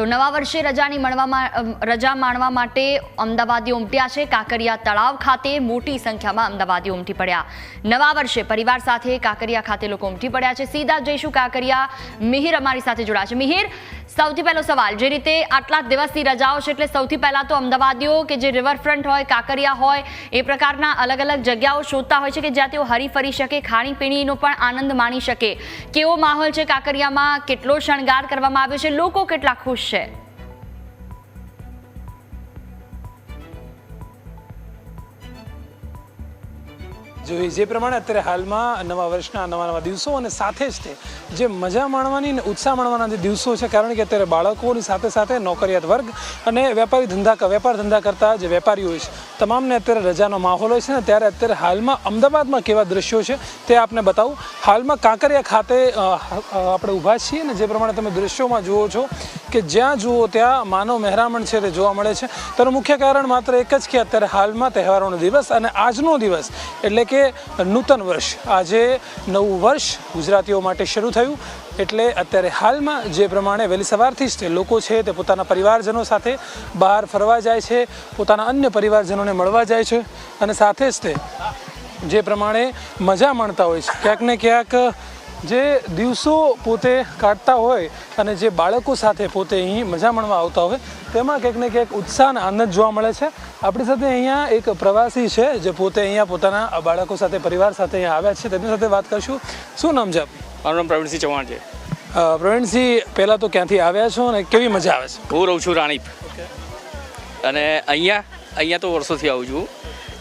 તો નવા વર્ષે રજા માણવા માટે અમદાવાદીઓ ઉમટ્યા છે। કાંકરિયા તળાવ ખાતે મોટી સંખ્યામાં અમદાવાદીઓ ઉમટી પડ્યા। નવા વર્ષે પરિવાર સાથે કાંકરિયા ખાતે લોકો ઉમટી પડ્યા છે। સીધા જઈશું કાંકરિયા। મિહિર અમારી સાથે જોડાશે। મિહિર, સૌથી પહેલો સવાલ, જે રીતે આટલા દિવસની રજાઓ છે એટલે સૌથી પહેલા તો અમદાવાદીઓ કે જે રિવરફ્રન્ટ હોય, કાંકરિયા હોય, એ પ્રકારના અલગ અલગ જગ્યાઓ શોધતા હોય છે કે જ્યાં તેઓ હરી ફરી શકે, ખાણીપીણીનો પણ આનંદ માણી શકે। કેવો માહોલ છે કાંકરિયામાં? કેટલો શણગાર કરવામાં આવ્યો છે? લોકો કેટલા ખુશ છે? જે પ્રમાણે અત્યારે હાલમાં નવા વર્ષના નવા દિવસો અને સાથે જ તે જે મજા માણવાની અને ઉત્સાહ માણવાના જે દિવસો છે, કારણ કે અત્યારે બાળકોની સાથે સાથે નોકરિયાત વર્ગ અને વેપાર ધંધા કરતા જે વેપારીઓ છે તમામને અત્યારે રજાનો માહોલ હોય છે ને, ત્યારે અત્યારે હાલમાં અમદાવાદમાં કેવા દ્રશ્યો છે તે આપને બતાવું। હાલમાં કાંકરિયા ખાતે આપણે ઊભા છીએ ને જે પ્રમાણે તમે દ્રશ્યોમાં જુઓ છો કે જ્યાં જુઓ ત્યાં માનવ મહેરામણ છે તે જોવા મળે છે। તેનું મુખ્ય કારણ માત્ર એક જ કે અત્યારે હાલમાં તહેવારોનો દિવસ અને આજનો દિવસ એટલે કે નૂતન વર્ષ, આજે નવું વર્ષ ગુજરાતીઓ માટે શરૂ થયું। એટલે અત્યારે હાલમાં જે પ્રમાણે વહેલી સવારથી જ તે લોકો છે તે પોતાના પરિવારજનો સાથે બહાર ફરવા જાય છે, પોતાના અન્ય પરિવારજનોને મળવા જાય છે અને સાથે જ તે જે પ્રમાણે મજા માણતા હોય છે। ક્યાંક ને ક્યાંક જે દિવસો પોતે કાઢતા હોય અને જે બાળકો સાથે પોતે અહીં મજા માણવા આવતા હોય તેમાં ક્યાંક ને ક્યાંક ઉત્સાહ અને આનંદ જોવા મળે છે। આપણી સાથે અહીંયા એક પ્રવાસી છે જે પોતે અહીંયા પોતાના બાળકો સાથે, પરિવાર સાથે અહીંયા આવ્યા છે, તેમની સાથે વાત કરશું। શું નામ છે આપનું? મારું નામ પ્રવીણસિંહ ચૌહાણ છે। પ્રવીણસિંહ, પહેલાં તો ક્યાંથી આવ્યા છો અને કેવી મજા આવે છે? હું રહું છું રાણીપ અને અહીંયા તો વર્ષોથી આવું છું।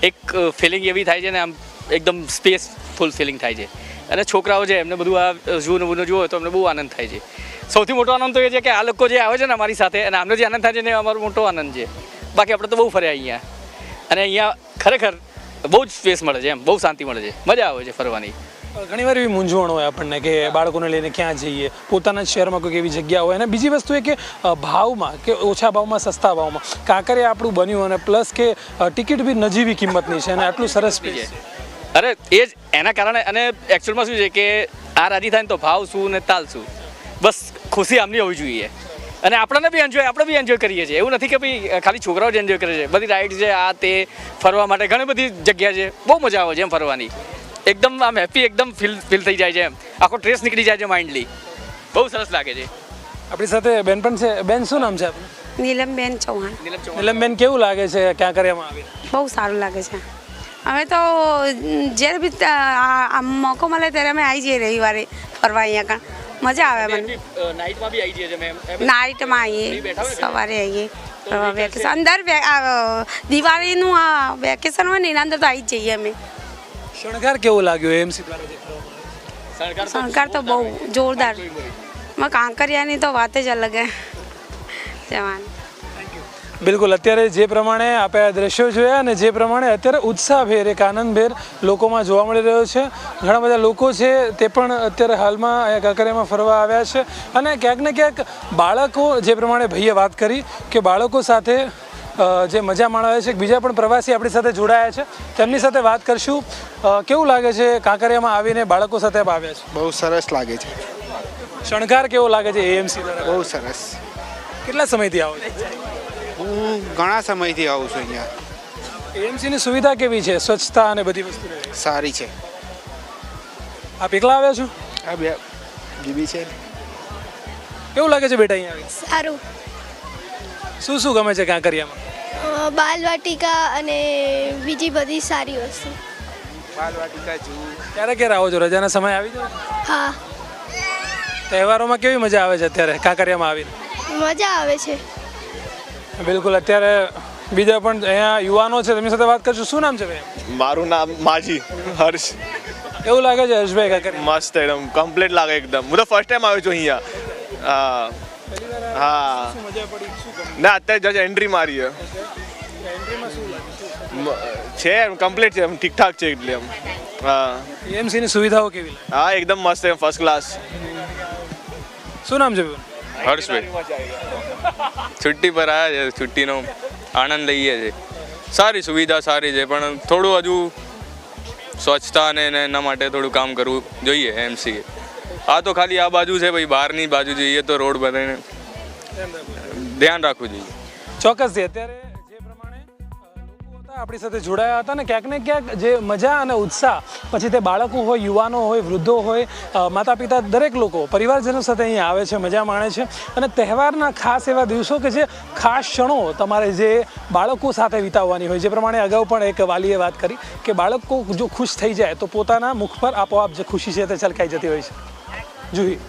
એક ફિલિંગ એવી થાય છે ને, આમ એકદમ સ્પેસફુલ ફિલિંગ થાય છે અને છોકરાઓ છે એમને બધું આ ઝૂ જુઓ તો અમને બહુ આનંદ થાય છે। સૌથી મોટો આનંદ તો એ છે કે આ લોકો જે આવે છે ને અમારી સાથે અને આમને જે આનંદ થાય છે ને, અમારો મોટો આનંદ છે। બાકી આપણે તો બહુ ફર્યા અહીંયા અને અહીંયા ખરેખર બહુ જ સ્પેસ મળે છે, એમ બહુ શાંતિ મળે છે, મજા આવે છે ફરવાની। ઘણી વાર એવી મૂંઝવણ હોય આપણને કે બાળકોને લઈને ક્યાં જઈએ, પોતાના શહેરમાં કોઈ એવી જગ્યા હોય, અને બીજી વસ્તુ એ કે ભાવમાં કે ઓછા ભાવમાં, સસ્તા ભાવમાં કાંકરિયા આપણું બન્યું અને પ્લસ કે ટિકિટ બી નજીવી કિંમતની છે અને આટલું સરસ બી છે। અરે એ જ એના કારણે, અને એકચ્યુઅલમાં શું છે કે આ રાજી થાય ને તો ભાવ શું ને તાલ શું, બસ ખુશી આમની હોવી જોઈએ અને આપણે બી એન્જોય કરીએ છીએ। એવું નથી કે ભાઈ ખાલી છોકરાઓ જ એન્જોય કરે છે, બધી રાઇડ છે, આ તે ફરવા માટે ઘણી બધી જગ્યા છે, બહુ મજા આવે છે એમ ફરવાની। એકદમ આમ હેપી, એકદમ ફીલ થઈ જાય છે, એમ આખો સ્ટ્રેસ નીકળી જાય છે માઇન્ડલી, બહુ સરસ લાગે છે। આપણી સાથે બેન પણ છે। બેન, શું નામ છે આપનું? નીલમબેન ચૌહાણ। નીલમબેન, કેવું લાગે છે કાંકરિયામાં આવી? બહુ સારું લાગે છે। અમે તો જ્યારે બી મોકો મળે ત્યારે અમે આવી જઈએ રવિવારે ફરવા અહીંયા કાં, મજા આવે મને। નાઇટમાં બી આવી જઈએ છીએ, નાઇટમાં આવીએ, સવારે આવીએ વેકેશન અંદર દિવાળીનું વેકેશન હોય ને એના અંદર તો આવી જ જઈએ અમે। શણગાર કેવો લાગ્યો એમસી દ્વારા? શણગાર તો બહુ જોરદાર, કાંકરિયાની તો વાત જ અલગ હે જવાનું। બિલકુલ, અત્યારે જે પ્રમાણે આપણે આ દ્રશ્યો જોયા અને જે પ્રમાણે અત્યારે ઉત્સાહભેર, એક આનંદભેર લોકોમાં જોવા મળી રહ્યો છે। ઘણા બધા લોકો છે તે પણ અત્યારે હાલમાં અહીંયા કાંકરિયામાં ફરવા આવ્યા છે અને ક્યાંક ને ક્યાંક બાળકો, જે પ્રમાણે ભાઈએ વાત કરી કે બાળકો સાથે જે મજા માણવા છે, બીજા પણ પ્રવાસી આપણી સાથે જોડાયા છે, તેમની સાથે વાત કરશું। કેવું લાગે છે કાંકરિયામાં આવીને બાળકો સાથે આવ્યા છે? બહુ સરસ લાગે છે। શણગાર કેવો લાગે છે એએમસી દ્વારા? બહુ સરસ। કેટલા સમયથી આવો છો? હું ઘણા સમયથી આવું છું અહીંયા। એએમસીની સુવિધા કેવી છે? સ્વચ્છતા અને બધી વસ્તુ સારી છે। આપ એકલા આવ્યા છો? આ બે જીબી છે। કેવું લાગે છે બેટા અહીંયા આવી? સારું। શું ગમે છે કાંકરિયામાં? બાલવાટિકા અને બીજી બધી સારી વસ્તુ। બાલવાટિકા જૂ। ક્યારે આવો છો? રજાના સમય આવી જાવ? હા, તહેવારોમાં કેવી મજા આવે છે અત્યારે કાંકરિયામાં આવીને? મજા આવે છે। બિલકુલ, અત્યારે બીજા પણ અહીંયા યુવાનો છે, તેમની સાથે વાત કરશું। શું નામ છે ભાઈ? મારું નામ માજી હર્ષ। કેવું લાગે છે હર્ષભાઈ કાંકરિયા? મસ્ત, એકદમ કમ્પ્લીટ લાગે એકદમ। હું તો ફર્સ્ટ ટાઈમ આવ્યો છું અહીંયા। હા ના, અત્યારે જજ એન્ટ્રી મારી છે, કમ્પ્લીટ છે, ઠીકઠાક છે એટલે એમ। હા, એએમસીની સુવિધાઓ કેવી લાગે? હા એકદમ મસ્ત, ફર્સ્ટ ક્લાસ। શું નામ છે? હર્ષભાઈ, છુટ્ટી પર આવ્યા છે, છુટ્ટીનો આનંદ લઈએ છે। સારી સુવિધા સારી છે, પણ થોડું હજુ સ્વચ્છતા અને એના માટે થોડું કામ કરવું જોઈએ એમસી। આ તો ખાલી આ બાજુ છે ભાઈ, બહારની બાજુ જોઈએ તો રોડ બનાવીને ધ્યાન રાખવું જોઈએ. ચોક્કસથી અત્યારે જે પ્રમાણે લોકો હતા આપણી સાથે જોડાયા હતા ને ક્યાંક ને ક્યાંક જે મજા અને ઉત્સાહ પછી તે બાળકો હોય, યુવાનો હોય, વૃદ્ધો હોય, માતા પિતા, દરેક લોકો પરિવારજનો સાથે અહીંયા આવે છે, મજા માણે છે. અને તહેવારના ખાસ એવા દિવસો કે જે ખાસ ક્ષણો તમારે જે બાળકો સાથે વિતાવવાની હોય, જે પ્રમાણે અગાઉ પણ એક વાલીએ વાત કરી કે બાળકો જો ખુશ થઈ જાય તો પોતાના મુખ પર આપોઆપ જે ખુશી છે તે છલકાઈ જતી હોય છે. જુહી.